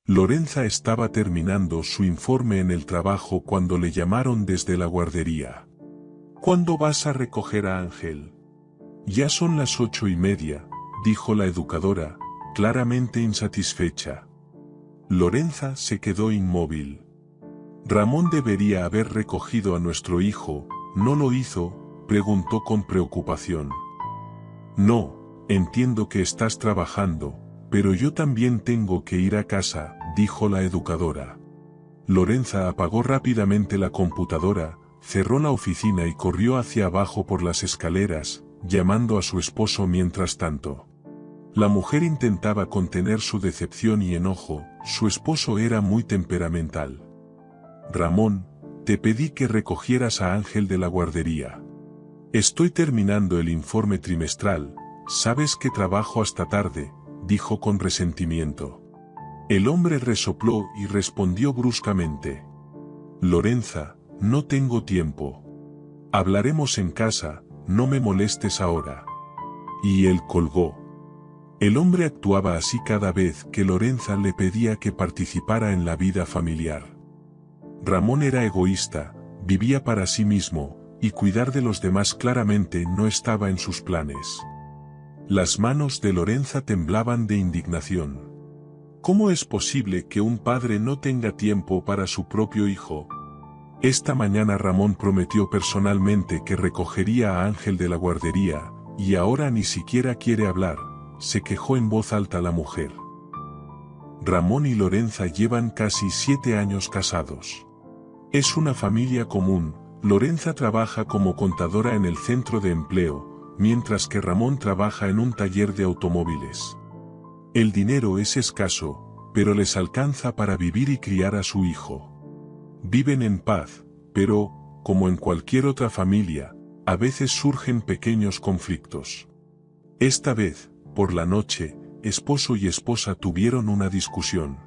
Lorenza estaba terminando su informe en el trabajo cuando le llamaron desde la guardería. ¿Cuándo vas a recoger a Ángel? Ya son las 8:30, dijo la educadora, claramente insatisfecha. Lorenza se quedó inmóvil. Ramón debería haber recogido a nuestro hijo, ¿no lo hizo?, preguntó con preocupación. No, entiendo que estás trabajando, pero yo también tengo que ir a casa, dijo la educadora. Lorenza apagó rápidamente la computadora, cerró la oficina y corrió hacia abajo por las escaleras, llamando a su esposo mientras tanto. La mujer intentaba contener su decepción y enojo, su esposo era muy temperamental. Ramón, te pedí que recogieras a Ángel de la guardería. Estoy terminando el informe trimestral, sabes que trabajo hasta tarde, dijo con resentimiento. El hombre resopló y respondió bruscamente. Lorenza, no tengo tiempo. Hablaremos en casa, no me molestes ahora. Y él colgó. El hombre actuaba así cada vez que Lorenza le pedía que participara en la vida familiar. Ramón era egoísta, vivía para sí mismo, y cuidar de los demás claramente no estaba en sus planes. Las manos de Lorenza temblaban de indignación. ¿Cómo es posible que un padre no tenga tiempo para su propio hijo? Esta mañana Ramón prometió personalmente que recogería a Ángel de la guardería, y ahora ni siquiera quiere hablar, se quejó en voz alta la mujer. Ramón y Lorenza llevan casi 7 años casados. Es una familia común, Lorenza trabaja como contadora en el centro de empleo, mientras que Ramón trabaja en un taller de automóviles. El dinero es escaso, pero les alcanza para vivir y criar a su hijo. Viven en paz, pero, como en cualquier otra familia, a veces surgen pequeños conflictos. Esta vez, por la noche, esposo y esposa tuvieron una discusión.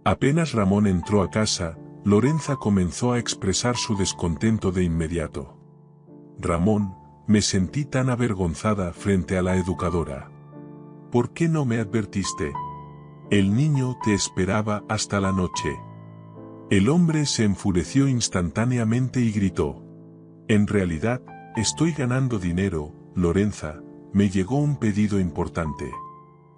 Apenas Ramón entró a casa, Lorenza comenzó a expresar su descontento de inmediato. Ramón, me sentí tan avergonzada frente a la educadora. ¿Por qué no me advertiste? El niño te esperaba hasta la noche. El hombre se enfureció instantáneamente y gritó. En realidad, estoy ganando dinero, Lorenza, me llegó un pedido importante.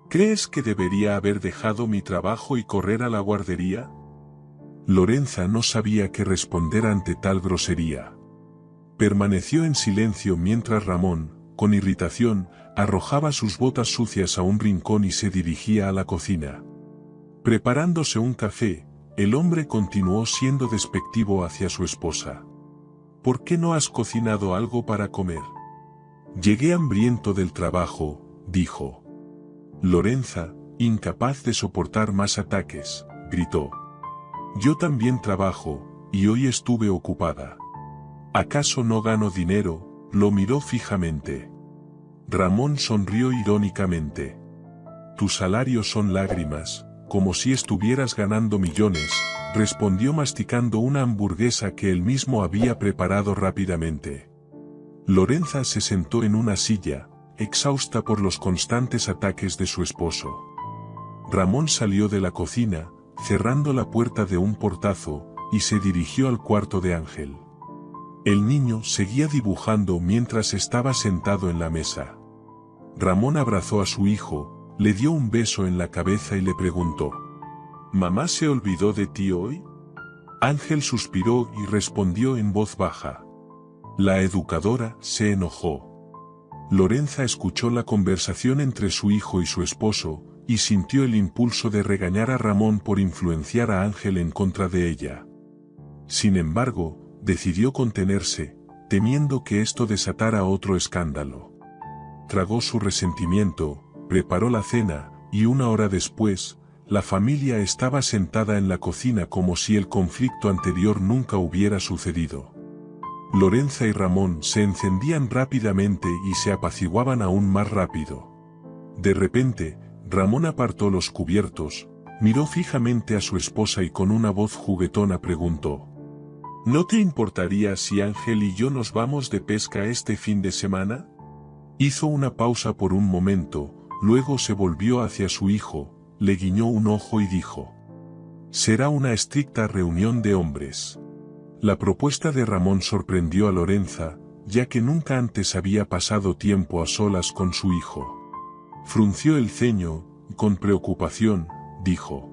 ¿Crees que debería haber dejado mi trabajo y correr a la guardería? Lorenza no sabía qué responder ante tal grosería. Permaneció en silencio mientras Ramón, con irritación, arrojaba sus botas sucias a un rincón y se dirigía a la cocina. Preparándose un café, el hombre continuó siendo despectivo hacia su esposa. ¿Por qué no has cocinado algo para comer? Llegué hambriento del trabajo, dijo. Lorenza, incapaz de soportar más ataques, gritó. Yo también trabajo, y hoy estuve ocupada. ¿Acaso no gano dinero? Lo miró fijamente. Ramón sonrió irónicamente. Tus salarios son lágrimas, como si estuvieras ganando millones, respondió masticando una hamburguesa que él mismo había preparado rápidamente. Lorenza se sentó en una silla, exhausta por los constantes ataques de su esposo. Ramón salió de la cocina, cerrando la puerta de un portazo, y se dirigió al cuarto de Ángel. El niño seguía dibujando mientras estaba sentado en la mesa. Ramón abrazó a su hijo, le dio un beso en la cabeza y le preguntó: ¿Mamá se olvidó de ti hoy? Ángel suspiró y respondió en voz baja. La educadora se enojó. Lorenza escuchó la conversación entre su hijo y su esposo, y sintió el impulso de regañar a Ramón por influenciar a Ángel en contra de ella. Sin embargo, decidió contenerse, temiendo que esto desatara otro escándalo. Tragó su resentimiento, preparó la cena, y 1 hora después, la familia estaba sentada en la cocina como si el conflicto anterior nunca hubiera sucedido. Lorenza y Ramón se encendían rápidamente y se apaciguaban aún más rápido. De repente, Ramón apartó los cubiertos, miró fijamente a su esposa y con una voz juguetona preguntó: ¿No te importaría si Ángel y yo nos vamos de pesca este fin de semana? Hizo una pausa por un momento, luego se volvió hacia su hijo, le guiñó un ojo y dijo: «Será una estricta reunión de hombres». La propuesta de Ramón sorprendió a Lorenza, ya que nunca antes había pasado tiempo a solas con su hijo. Frunció el ceño, y con preocupación, dijo: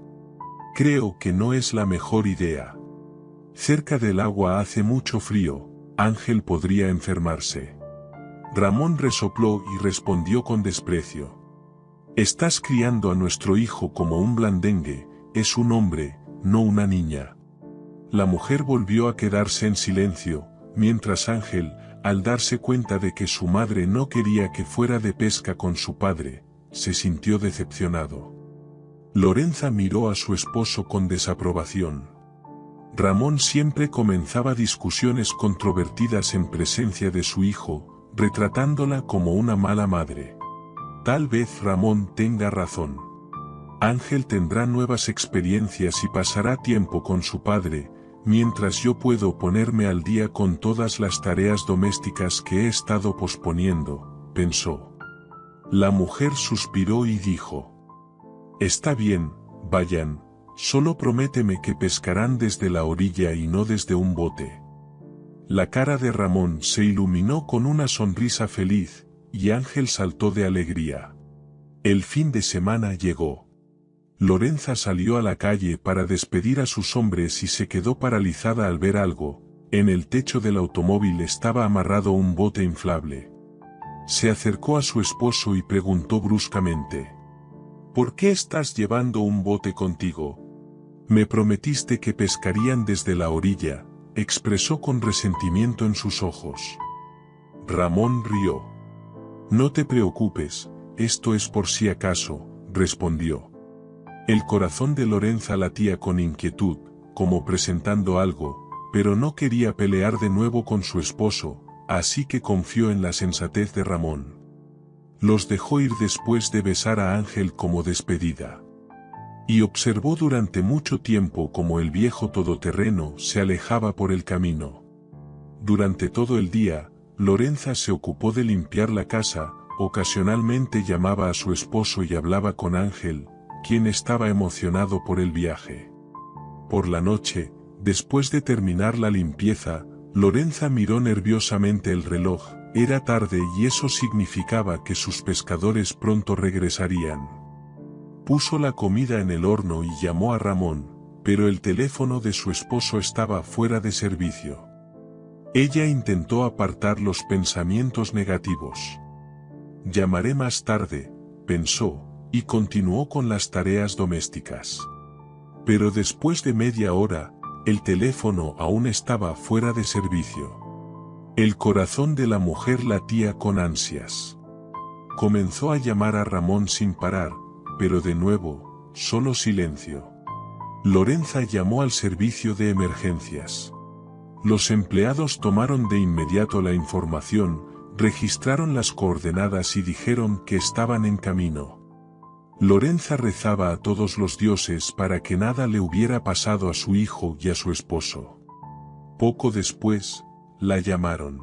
«Creo que no es la mejor idea. Cerca del agua hace mucho frío, Ángel podría enfermarse». Ramón resopló y respondió con desprecio: «Estás criando a nuestro hijo como un blandengue, es un hombre, no una niña». La mujer volvió a quedarse en silencio, mientras Ángel, al darse cuenta de que su madre no quería que fuera de pesca con su padre, se sintió decepcionado. Lorenza miró a su esposo con desaprobación. Ramón siempre comenzaba discusiones controvertidas en presencia de su hijo, retratándola como una mala madre. Tal vez Ramón tenga razón. Ángel tendrá nuevas experiencias y pasará tiempo con su padre, mientras yo puedo ponerme al día con todas las tareas domésticas que he estado posponiendo, pensó. La mujer suspiró y dijo: «Está bien, vayan, solo prométeme que pescarán desde la orilla y no desde un bote». La cara de Ramón se iluminó con una sonrisa feliz, y Ángel saltó de alegría. El fin de semana llegó. Lorenza salió a la calle para despedir a sus hombres y se quedó paralizada al ver algo. En el techo del automóvil estaba amarrado un bote inflable. Se acercó a su esposo y preguntó bruscamente: «¿Por qué estás llevando un bote contigo? Me prometiste que pescarían desde la orilla», expresó con resentimiento en sus ojos. Ramón rió. «No te preocupes, esto es por si acaso», respondió. El corazón de Lorenza latía con inquietud, como presentando algo, pero no quería pelear de nuevo con su esposo, así que confió en la sensatez de Ramón. Los dejó ir después de besar a Ángel como despedida. Y observó durante mucho tiempo cómo el viejo todoterreno se alejaba por el camino. Durante todo el día, Lorenza se ocupó de limpiar la casa, ocasionalmente llamaba a su esposo y hablaba con Ángel, quien estaba emocionado por el viaje. Por la noche, después de terminar la limpieza, Lorenza miró nerviosamente el reloj. Era tarde y eso significaba que sus pescadores pronto regresarían. Puso la comida en el horno y llamó a Ramón, pero el teléfono de su esposo estaba fuera de servicio. Ella intentó apartar los pensamientos negativos. «Llamaré más tarde», pensó, y continuó con las tareas domésticas. Pero después de media hora, el teléfono aún estaba fuera de servicio. El corazón de la mujer latía con ansias. Comenzó a llamar a Ramón sin parar, pero de nuevo, solo silencio. Lorenza llamó al servicio de emergencias. Los empleados tomaron de inmediato la información, registraron las coordenadas y dijeron que estaban en camino. Lorenza rezaba a todos los dioses para que nada le hubiera pasado a su hijo y a su esposo. Poco después, la llamaron.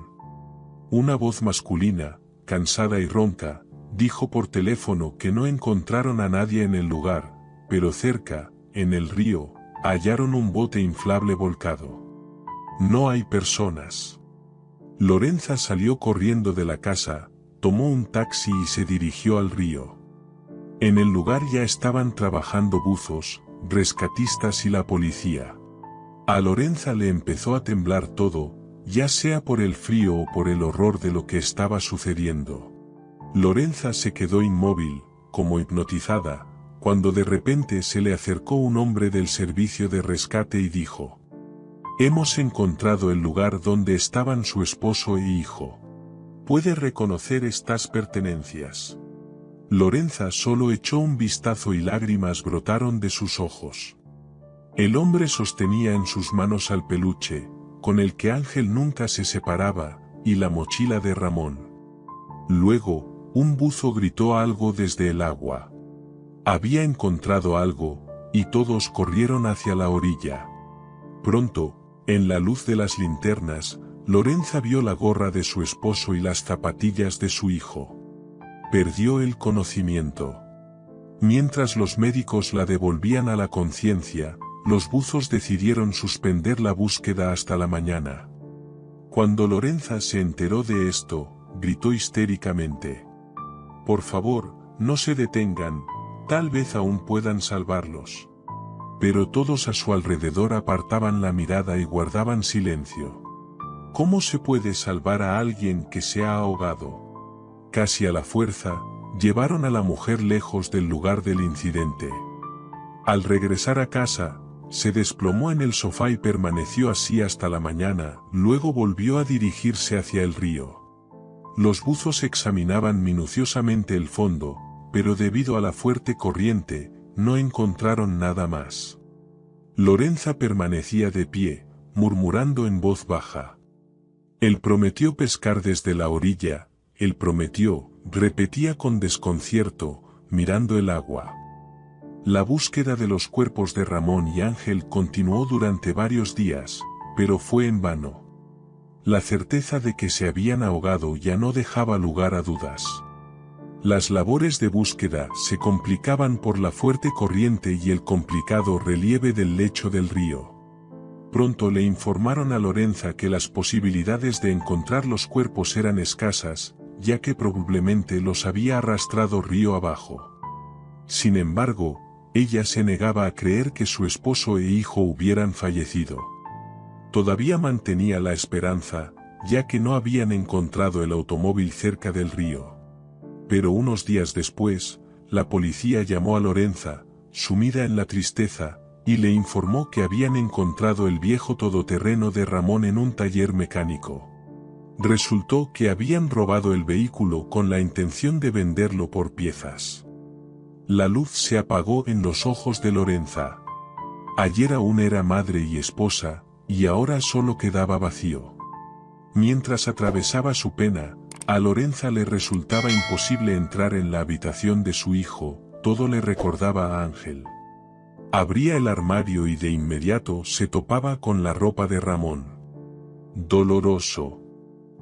Una voz masculina, cansada y ronca, dijo por teléfono que no encontraron a nadie en el lugar, pero cerca, en el río, hallaron un bote inflable volcado. «No hay personas». Lorenza salió corriendo de la casa, tomó un taxi y se dirigió al río. En el lugar ya estaban trabajando buzos, rescatistas y la policía. A Lorenza le empezó a temblar todo, ya sea por el frío o por el horror de lo que estaba sucediendo. Lorenza se quedó inmóvil, como hipnotizada, cuando de repente se le acercó un hombre del servicio de rescate y dijo: «Hemos encontrado el lugar donde estaban su esposo e hijo. ¿Puede reconocer estas pertenencias?». Lorenza solo echó un vistazo y lágrimas brotaron de sus ojos. El hombre sostenía en sus manos al peluche, con el que Ángel nunca se separaba, y la mochila de Ramón. Luego, un buzo gritó algo desde el agua. Había encontrado algo, y todos corrieron hacia la orilla. Pronto, en la luz de las linternas, Lorenza vio la gorra de su esposo y las zapatillas de su hijo. Perdió el conocimiento. Mientras los médicos la devolvían a la conciencia, los buzos decidieron suspender la búsqueda hasta la mañana. Cuando Lorenza se enteró de esto, gritó histéricamente: «Por favor, no se detengan, tal vez aún puedan salvarlos». Pero todos a su alrededor apartaban la mirada y guardaban silencio. ¿Cómo se puede salvar a alguien que se ha ahogado? Casi a la fuerza, llevaron a la mujer lejos del lugar del incidente. Al regresar a casa, se desplomó en el sofá y permaneció así hasta la mañana, luego volvió a dirigirse hacia el río. Los buzos examinaban minuciosamente el fondo, pero debido a la fuerte corriente, no encontraron nada más. Lorenza permanecía de pie, murmurando en voz baja. Él prometió pescar desde la orilla, él prometió, repetía con desconcierto, mirando el agua. La búsqueda de los cuerpos de Ramón y Ángel continuó durante varios días, pero fue en vano. La certeza de que se habían ahogado ya no dejaba lugar a dudas. Las labores de búsqueda se complicaban por la fuerte corriente y el complicado relieve del lecho del río. Pronto le informaron a Lorenza que las posibilidades de encontrar los cuerpos eran escasas, ya que probablemente los había arrastrado río abajo. Sin embargo, ella se negaba a creer que su esposo e hijo hubieran fallecido. Todavía mantenía la esperanza, ya que no habían encontrado el automóvil cerca del río. Pero unos días después, la policía llamó a Lorenza, sumida en la tristeza, y le informó que habían encontrado el viejo todoterreno de Ramón en un taller mecánico. Resultó que habían robado el vehículo con la intención de venderlo por piezas. La luz se apagó en los ojos de Lorenza. Ayer aún era madre y esposa, y ahora solo quedaba vacío. Mientras atravesaba su pena, a Lorenza le resultaba imposible entrar en la habitación de su hijo, todo le recordaba a Ángel. Abría el armario y de inmediato se topaba con la ropa de Ramón. Doloroso.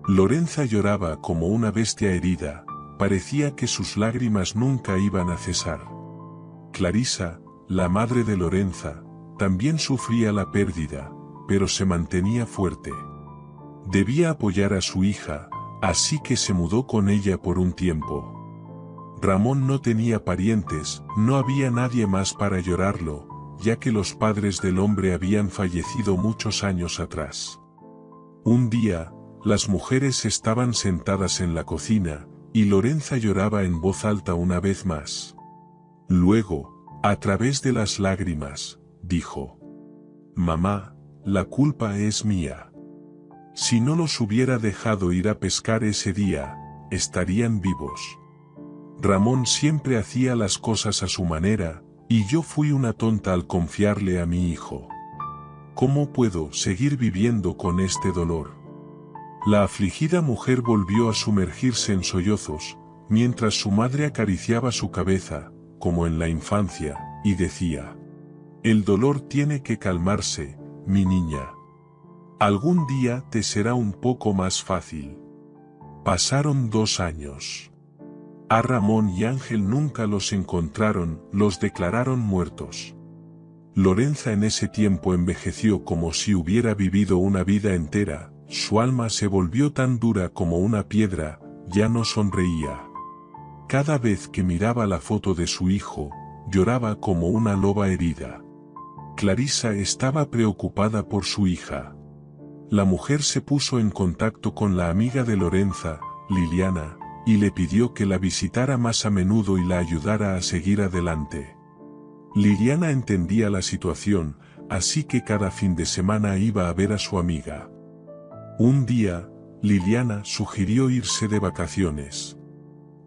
Lorenza lloraba como una bestia herida, parecía que sus lágrimas nunca iban a cesar. Clarisa, la madre de Lorenza, también sufría la pérdida, pero se mantenía fuerte. Debía apoyar a su hija, así que se mudó con ella por un tiempo. Ramón no tenía parientes, no había nadie más para llorarlo, ya que los padres del hombre habían fallecido muchos años atrás. Un día, las mujeres estaban sentadas en la cocina, y Lorenza lloraba en voz alta una vez más. Luego, a través de las lágrimas, dijo: «Mamá, la culpa es mía. Si no los hubiera dejado ir a pescar ese día, estarían vivos. Ramón siempre hacía las cosas a su manera, y yo fui una tonta al confiarle a mi hijo. ¿Cómo puedo seguir viviendo con este dolor?». La afligida mujer volvió a sumergirse en sollozos, mientras su madre acariciaba su cabeza, como en la infancia, y decía: «El dolor tiene que calmarse, mi niña. Algún día te será un poco más fácil». Pasaron 2 años. A Ramón y Ángel nunca los encontraron, los declararon muertos. Lorenza en ese tiempo envejeció como si hubiera vivido una vida entera. Su alma se volvió tan dura como una piedra, ya no sonreía. Cada vez que miraba la foto de su hijo, lloraba como una loba herida. Clarisa estaba preocupada por su hija. La mujer se puso en contacto con la amiga de Lorenza, Liliana, y le pidió que la visitara más a menudo y la ayudara a seguir adelante. Liliana entendía la situación, así que cada fin de semana iba a ver a su amiga. Un día, Liliana sugirió irse de vacaciones.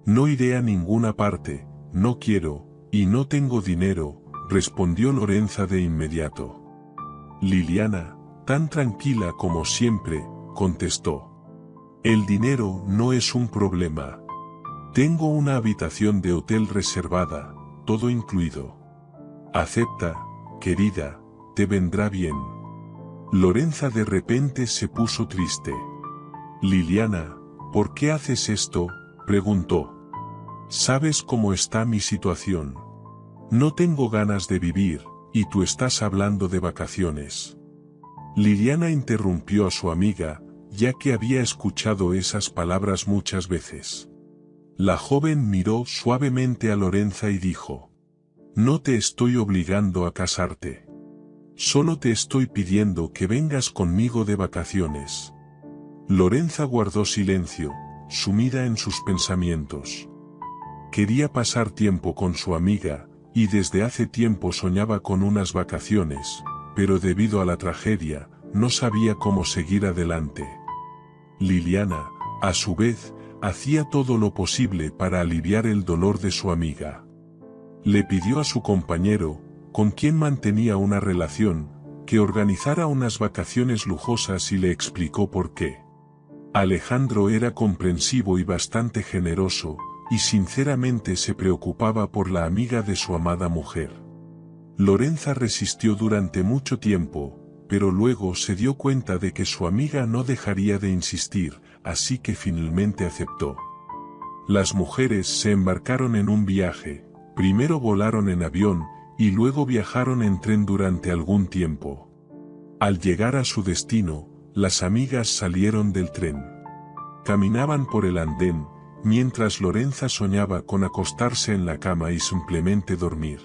«No iré a ninguna parte, no quiero, y no tengo dinero», respondió Lorenza de inmediato. Liliana, tan tranquila como siempre, contestó: «El dinero no es un problema. Tengo una habitación de hotel reservada, todo incluido. Acepta, querida, te vendrá bien». Lorenza de repente se puso triste. «Liliana, ¿por qué haces esto?», preguntó. «¿Sabes cómo está mi situación?». No tengo ganas de vivir, y tú estás hablando de vacaciones. Liliana interrumpió a su amiga, ya que había escuchado esas palabras muchas veces. La joven miró suavemente a Lorenza y dijo: no te estoy obligando a casarte. Solo te estoy pidiendo que vengas conmigo de vacaciones. Lorenza guardó silencio, sumida en sus pensamientos. Quería pasar tiempo con su amiga, y desde hace tiempo soñaba con unas vacaciones, pero debido a la tragedia, no sabía cómo seguir adelante. Liliana, a su vez, hacía todo lo posible para aliviar el dolor de su amiga. Le pidió a su compañero, con quien mantenía una relación, que organizara unas vacaciones lujosas y le explicó por qué. Alejandro era comprensivo y bastante generoso, y sinceramente se preocupaba por la amiga de su amada mujer. Lorenza resistió durante mucho tiempo, pero luego se dio cuenta de que su amiga no dejaría de insistir, así que finalmente aceptó. Las mujeres se embarcaron en un viaje, primero volaron en avión, y luego viajaron en tren durante algún tiempo. Al llegar a su destino, las amigas salieron del tren. Caminaban por el andén, mientras Lorenza soñaba con acostarse en la cama y simplemente dormir.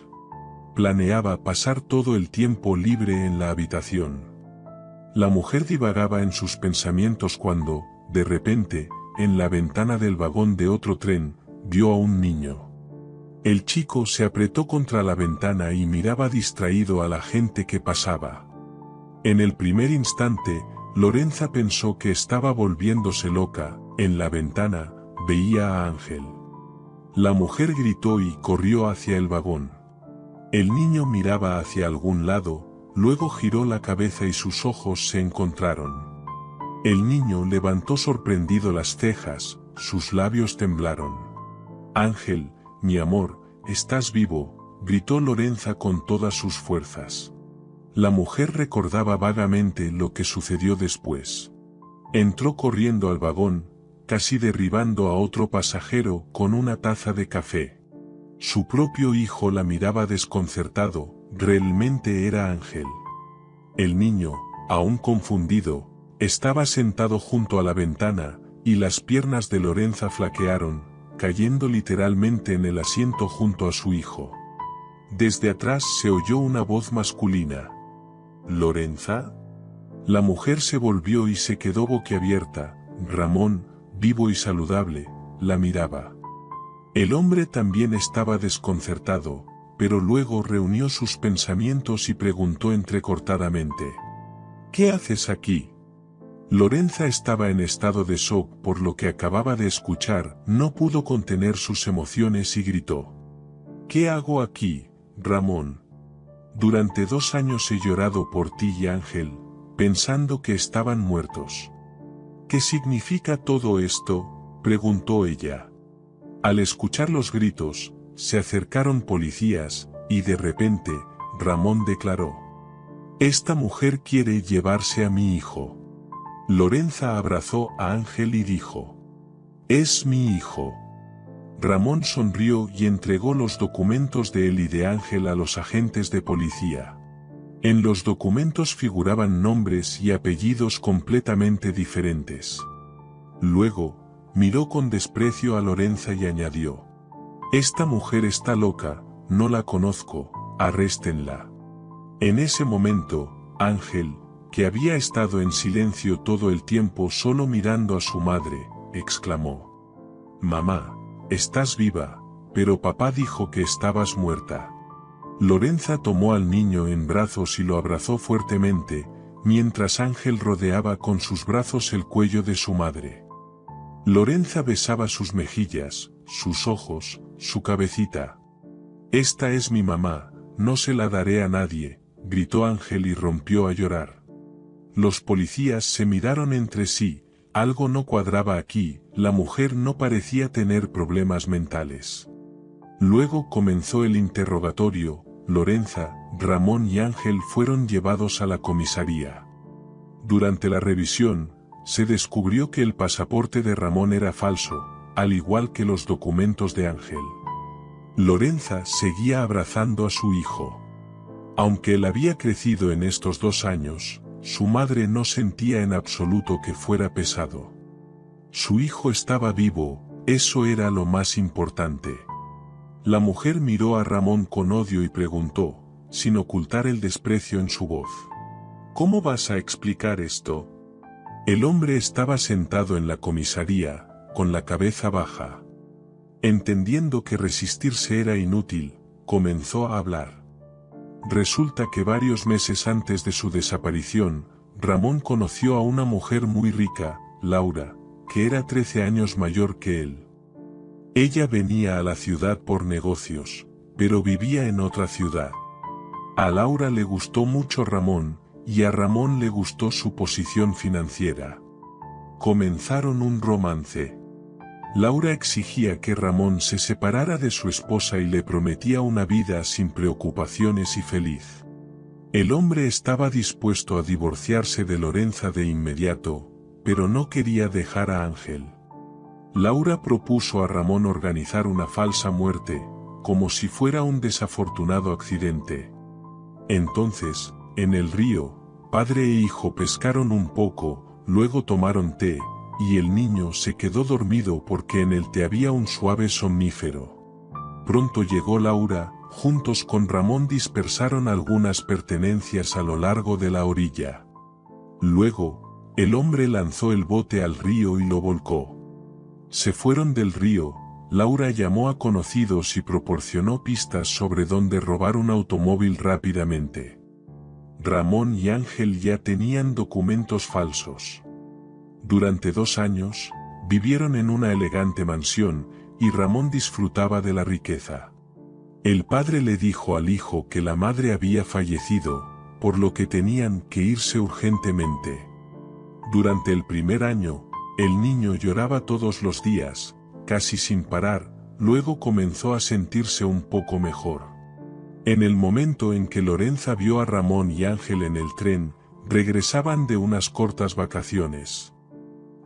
Planeaba pasar todo el tiempo libre en la habitación. La mujer divagaba en sus pensamientos cuando, de repente, en la ventana del vagón de otro tren, vio a un niño. El chico se apretó contra la ventana y miraba distraído a la gente que pasaba. En el primer instante, Lorenza pensó que estaba volviéndose loca. En la ventana, veía a Ángel. La mujer gritó y corrió hacia el vagón. El niño miraba hacia algún lado, luego giró la cabeza y sus ojos se encontraron. El niño levantó sorprendido las cejas, sus labios temblaron. Ángel, mi amor, estás vivo, gritó Lorenza con todas sus fuerzas. La mujer recordaba vagamente lo que sucedió después. Entró corriendo al vagón, casi derribando a otro pasajero con una taza de café. Su propio hijo la miraba desconcertado, realmente era Ángel. El niño, aún confundido, estaba sentado junto a la ventana, y las piernas de Lorenza flaquearon, cayendo literalmente en el asiento junto a su hijo. Desde atrás se oyó una voz masculina. ¿Lorenza? La mujer se volvió y se quedó boquiabierta. Ramón, vivo y saludable, la miraba. El hombre también estaba desconcertado, pero luego reunió sus pensamientos y preguntó entrecortadamente: ¿qué haces aquí? Lorenza estaba en estado de shock por lo que acababa de escuchar, no pudo contener sus emociones y gritó: ¿qué hago aquí, Ramón? Durante 2 años he llorado por ti y Ángel, pensando que estaban muertos. ¿Qué significa todo esto?, preguntó ella. Al escuchar los gritos, se acercaron policías, y de repente, Ramón declaró: esta mujer quiere llevarse a mi hijo. Lorenza abrazó a Ángel y dijo: es mi hijo. Ramón sonrió y entregó los documentos de él y de Ángel a los agentes de policía. En los documentos figuraban nombres y apellidos completamente diferentes. Luego, miró con desprecio a Lorenza y añadió: esta mujer está loca, no la conozco, arréstenla. En ese momento, Ángel, que había estado en silencio todo el tiempo solo mirando a su madre, exclamó: mamá, estás viva, pero papá dijo que estabas muerta. Lorenza tomó al niño en brazos y lo abrazó fuertemente, mientras Ángel rodeaba con sus brazos el cuello de su madre. Lorenza besaba sus mejillas, sus ojos, su cabecita. Esta es mi mamá, no se la daré a nadie, gritó Ángel y rompió a llorar. Los policías se miraron entre sí, algo no cuadraba aquí, la mujer no parecía tener problemas mentales. Luego comenzó el interrogatorio. Lorenza, Ramón y Ángel fueron llevados a la comisaría. Durante la revisión, se descubrió que el pasaporte de Ramón era falso, al igual que los documentos de Ángel. Lorenza seguía abrazando a su hijo. Aunque él había crecido en estos 2 años, su madre no sentía en absoluto que fuera pesado. Su hijo estaba vivo, eso era lo más importante. La mujer miró a Ramón con odio y preguntó, sin ocultar el desprecio en su voz: ¿Cómo vas a explicar esto? El hombre estaba sentado en la comisaría, con la cabeza baja. Entendiendo que resistirse era inútil, comenzó a hablar. Resulta que varios meses antes de su desaparición, Ramón conoció a una mujer muy rica, Laura, que era 13 años mayor que él. Ella venía a la ciudad por negocios, pero vivía en otra ciudad. A Laura le gustó mucho Ramón, y a Ramón le gustó su posición financiera. Comenzaron un romance. Laura exigía que Ramón se separara de su esposa y le prometía una vida sin preocupaciones y feliz. El hombre estaba dispuesto a divorciarse de Lorenza de inmediato, pero no quería dejar a Ángel. Laura propuso a Ramón organizar una falsa muerte, como si fuera un desafortunado accidente. Entonces, en el río, padre e hijo pescaron un poco, luego tomaron té, y el niño se quedó dormido porque en el té había un suave somnífero. Pronto llegó Laura, juntos con Ramón dispersaron algunas pertenencias a lo largo de la orilla. Luego, el hombre lanzó el bote al río y lo volcó. Se fueron del río, Laura llamó a conocidos y proporcionó pistas sobre dónde robar un automóvil rápidamente. Ramón y Ángel ya tenían documentos falsos. Durante 2 años, vivieron en una elegante mansión, y Ramón disfrutaba de la riqueza. El padre le dijo al hijo que la madre había fallecido, por lo que tenían que irse urgentemente. Durante el primer año, el niño lloraba todos los días, casi sin parar, luego comenzó a sentirse un poco mejor. En el momento en que Lorenza vio a Ramón y Ángel en el tren, regresaban de unas cortas vacaciones.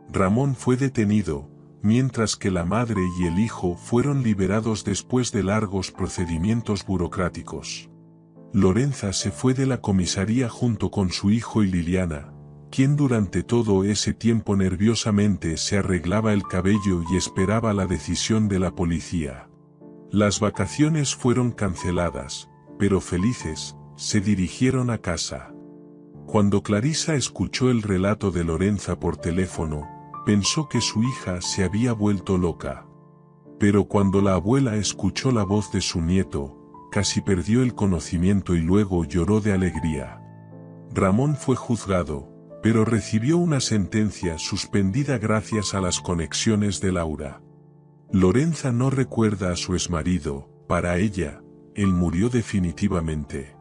Ramón fue detenido, mientras que la madre y el hijo fueron liberados después de largos procedimientos burocráticos. Lorenza se fue de la comisaría junto con su hijo y Liliana, quien durante todo ese tiempo nerviosamente se arreglaba el cabello y esperaba la decisión de la policía. Las vacaciones fueron canceladas, pero felices, se dirigieron a casa. Cuando Clarisa escuchó el relato de Lorenza por teléfono, pensó que su hija se había vuelto loca. Pero cuando la abuela escuchó la voz de su nieto, casi perdió el conocimiento y luego lloró de alegría. Ramón fue juzgado, pero recibió una sentencia suspendida gracias a las conexiones de Laura. Lorenza no recuerda a su exmarido, para ella, él murió definitivamente.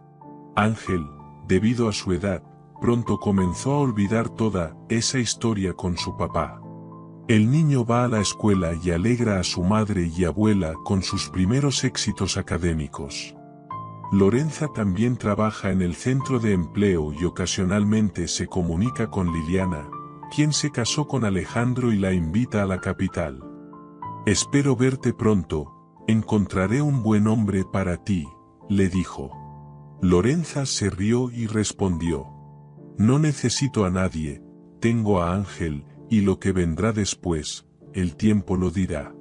Ángel, debido a su edad, pronto comenzó a olvidar toda esa historia con su papá. El niño va a la escuela y alegra a su madre y abuela con sus primeros éxitos académicos. Lorenza también trabaja en el centro de empleo y ocasionalmente se comunica con Liliana, quien se casó con Alejandro y la invita a la capital. Espero verte pronto, encontraré un buen hombre para ti, le dijo. Lorenza se rió y respondió: no necesito a nadie, tengo a Ángel, y lo que vendrá después, el tiempo lo dirá.